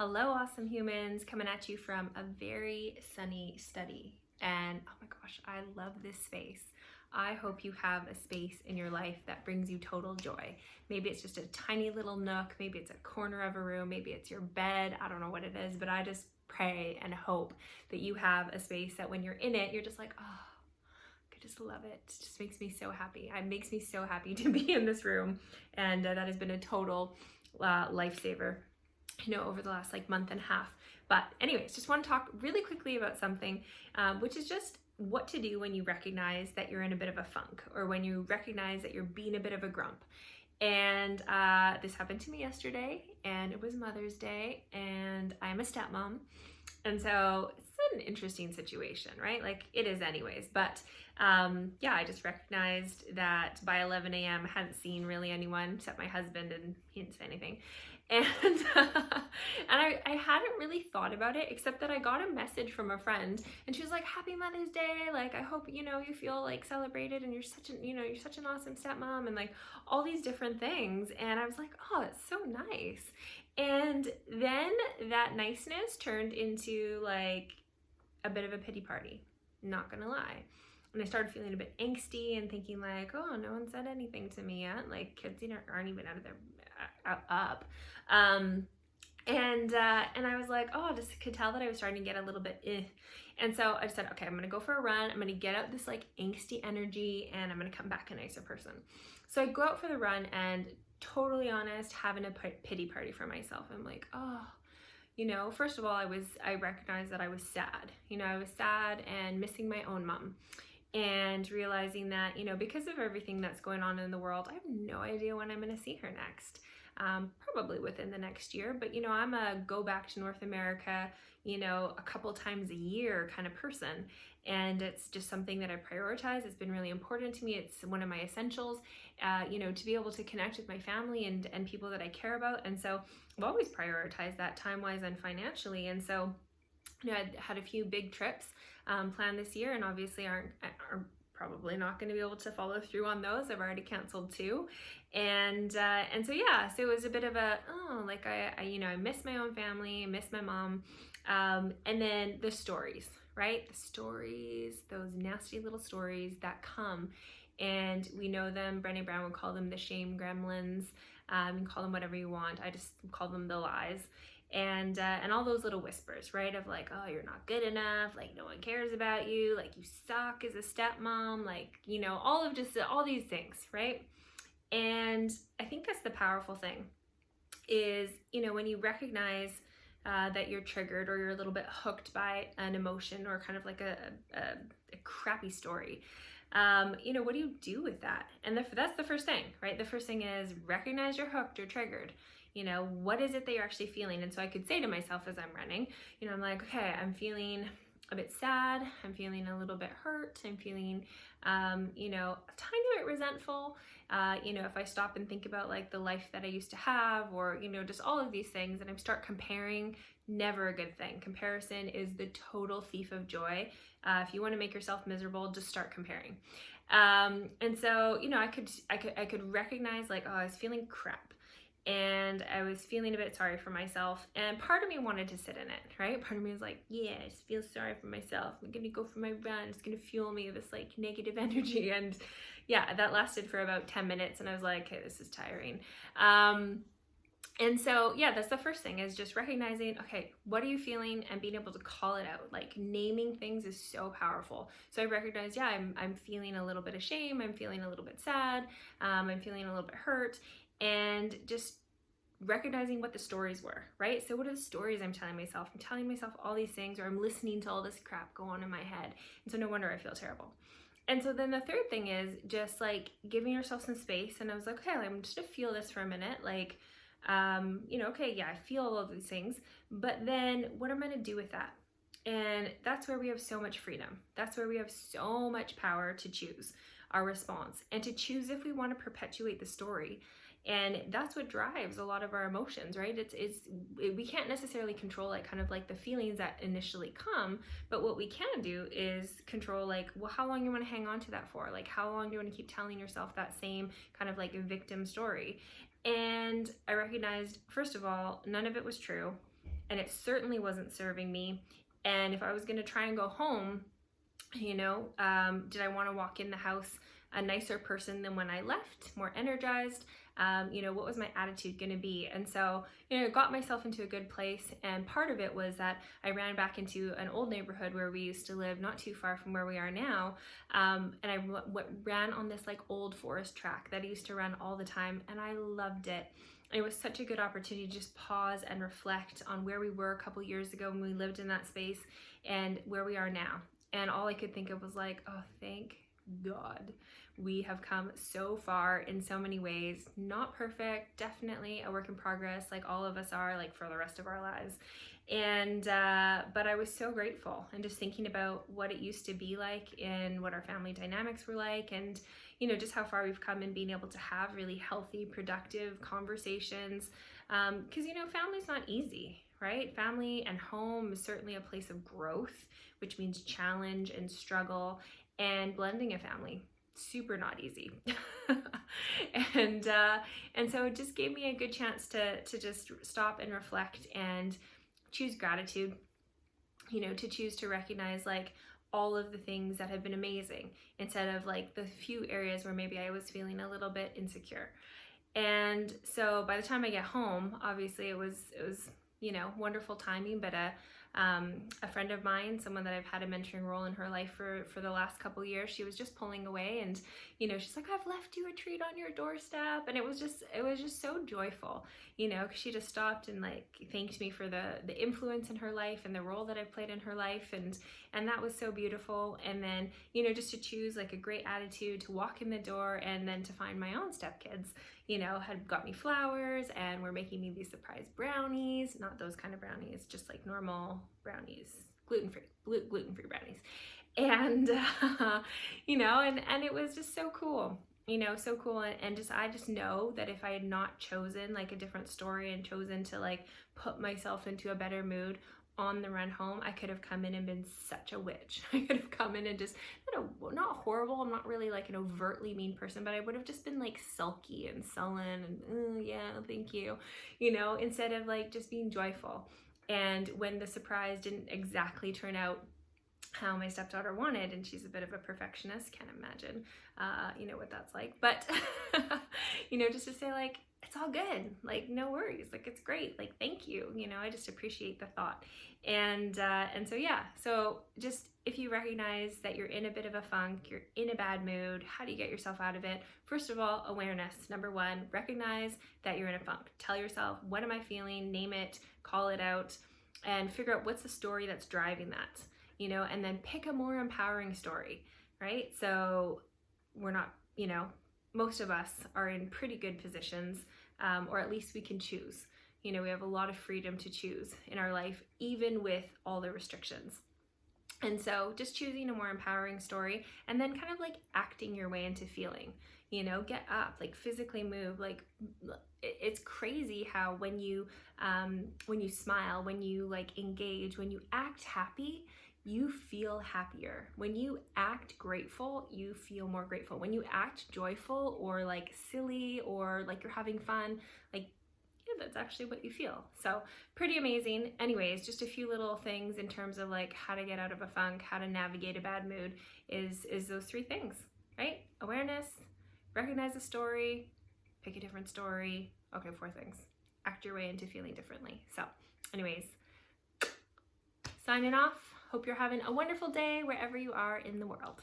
Hello, awesome humans, coming at you from a very sunny study. And oh my gosh, I love this space. I hope you have a space in your life that brings you total joy. Maybe it's just a tiny little nook, maybe it's a corner of a room, maybe it's your bed. I don't know what it is, but I just pray and hope that you have a space that when you're in it, you're just like, oh, I just love it. It just makes me so happy. It makes me so happy to be in this room. And that has been a total lifesaver, over the last month and a half. But anyways, just want to talk really quickly about something, which is just what to do when you recognize that you're in a bit of a funk, or when you recognize that you're being a bit of a grump. And this happened to me yesterday, and it was Mother's Day, and I'm a stepmom. And so it's an interesting situation, right? Like it is anyways. But I just recognized that by 11 a.m. I hadn't seen really anyone except my husband, and he didn't say anything. And I hadn't really thought about it, except that I got a message from a friend, and she was like, "Happy Mother's Day. Like, I hope, you feel celebrated, and you're such an awesome stepmom," and all these different things. And I was like, "Oh, that's so nice." And then that niceness turned into a bit of a pity party, not gonna lie. And I started feeling a bit angsty and thinking oh, no one said anything to me yet. Kids aren't even out of their up. And I was like, oh, I just could tell that I was starting to get a little bit And so I said, okay, I'm gonna go for a run. I'm gonna get out this angsty energy, and I'm gonna come back a nicer person. So I go out for the run, and totally honest, having a pity party for myself. I'm like, oh, first of all, I recognized that I was sad. I was sad and missing my own mom, and realizing that, because of everything that's going on in the world, I have no idea when I'm going to see her next. Probably within the next year, but I'm a go back to North America, a couple times a year kind of person. And it's just something that I prioritize. It's been really important to me. It's one of my essentials, to be able to connect with my family and people that I care about. And so I've always prioritized that time-wise and financially. And so, I had a few big trips planned this year, and obviously are probably not going to be able to follow through on those. I've already canceled 2. And so it was a bit of a, I miss my own family, I miss my mom. And then the stories, right? The stories, those nasty little stories that come, and we know them. Brené Brown would call them the shame gremlins. You can call them whatever you want. I just call them the lies. And all those little whispers, right? Of oh, you're not good enough, no one cares about you, you suck as a stepmom, all these things, right? And I think that's the powerful thing is, when you recognize that you're triggered, or you're a little bit hooked by an emotion, or kind of a crappy story, what do you do with that? And that's the first thing, right? The first thing is recognize you're hooked or triggered. What is it that you're actually feeling? And so I could say to myself as I'm running, I'm like, okay, I'm feeling a bit sad. I'm feeling a little bit hurt. I'm feeling, a tiny bit resentful. If I stop and think about the life that I used to have, or, just all of these things, and I start comparing, never a good thing. Comparison is the total thief of joy. If you want to make yourself miserable, just start comparing. And so, I could recognize oh, I was feeling crap. And I was feeling a bit sorry for myself, and part of me wanted to sit in it, right? Part of me was like, yeah, I just feel sorry for myself. I'm gonna go for my run. It's gonna fuel me with this negative energy. And yeah, that lasted for about 10 minutes, and I was like, okay, this is tiring. And so, yeah, that's the first thing, is just recognizing, okay, what are you feeling, and being able to call it out. Naming things is so powerful. So I recognize, yeah, I'm feeling a little bit of shame. I'm feeling a little bit sad. I'm feeling a little bit hurt. And just recognizing what the stories were, right? So what are the stories I'm telling myself? I'm telling myself all these things, or I'm listening to all this crap go on in my head. And so no wonder I feel terrible. And so then the third thing is just giving yourself some space. And I was like, okay, I'm just gonna feel this for a minute. Okay, yeah, I feel all of these things, but then what am I gonna do with that? And that's where we have so much freedom. That's where we have so much power to choose our response, and to choose if we want to perpetuate the story. And that's what drives a lot of our emotions, right? We can't necessarily control the feelings that initially come, but what we can do is control well, how long you want to hang on to that for? How long do you want to keep telling yourself that same kind of victim story? And I recognized, first of all, none of it was true. and it certainly wasn't serving me. And if I was going to try and go home, you know, did I want to walk in the house a nicer person than when I left, more energized? You know, what was my attitude going to be? And so, you know, I got myself into a good place. And part of it was that I ran back into an old neighborhood where we used to live, not too far from where we are now. And I ran on this like old forest track that I used to run all the time, and I loved it. It was such a good opportunity to just pause and reflect on where we were a couple years ago when we lived in that space and where we are now. And all I could think of was like, oh, thank God. We have come so far in so many ways. Not perfect, definitely a work in progress, like all of us are, like for the rest of our lives. And but I was so grateful, and just thinking about what it used to be like and what our family dynamics were like, and you know, just how far we've come in being able to have really healthy, productive conversations. Because you know, family's not easy, right? Family and home is certainly a place of growth, which means challenge and struggle, and blending a family, super not easy. and so it just gave me a good chance to just stop and reflect and choose gratitude, you know, to choose to recognize like all of the things that have been amazing, instead of like the few areas where maybe I was feeling a little bit insecure. And so by the time I get home, obviously it was you know, wonderful timing, but a friend of mine, someone that I've had a mentoring role in her life for the last couple years, she was just pulling away, and you know, she's like, I've left you a treat on your doorstep. And it was just so joyful, you know, because she just stopped and like thanked me for the influence in her life and the role that I've played in her life, and that was so beautiful. And then, you know, just to choose like a great attitude to walk in the door, and then to find my own stepkids, you know, had got me flowers and were making me these surprise brownies, not those kind of brownies, just like normal brownies, gluten-free brownies. And, you know, and it was just so cool, you know, so cool. And just, I just know that if I had not chosen like a different story and chosen to like put myself into a better mood on the run home, I could have come in and been such a witch. I could have come in and just, you know, not horrible, I'm not really like an overtly mean person, but I would have just been like sulky and sullen and yeah, thank you, you know, instead of like just being joyful. And when the surprise didn't exactly turn out how my stepdaughter wanted, and she's a bit of a perfectionist, can't imagine you know what that's like, but you know, just to say like, it's all good, like no worries, like it's great, like thank you, you know, I just appreciate the thought. And so yeah, so just if you recognize that you're in a bit of a funk, you're in a bad mood, how do you get yourself out of it? First of all, awareness. Number one, recognize that you're in a funk. Tell yourself, what am I feeling? Name it, call it out, and figure out what's the story that's driving that, you know, and then pick a more empowering story, right? So we're not, you know, most of us are in pretty good positions, or at least we can choose. You know, we have a lot of freedom to choose in our life, even with all the restrictions. And so just choosing a more empowering story, and then kind of like acting your way into feeling, you know, get up, like physically move. Like it's crazy how when you smile, when you like engage, when you act happy, you feel happier. When you act grateful, you feel more grateful. When you act joyful or like silly or like you're having fun, like yeah, that's actually what you feel. So pretty amazing. Anyways, just a few little things in terms of like how to get out of a funk, how to navigate a bad mood is those three things, right? Awareness, recognize the story, pick a different story. Okay, 4 things. Act your way into feeling differently. So anyways, signing off. Hope you're having a wonderful day wherever you are in the world.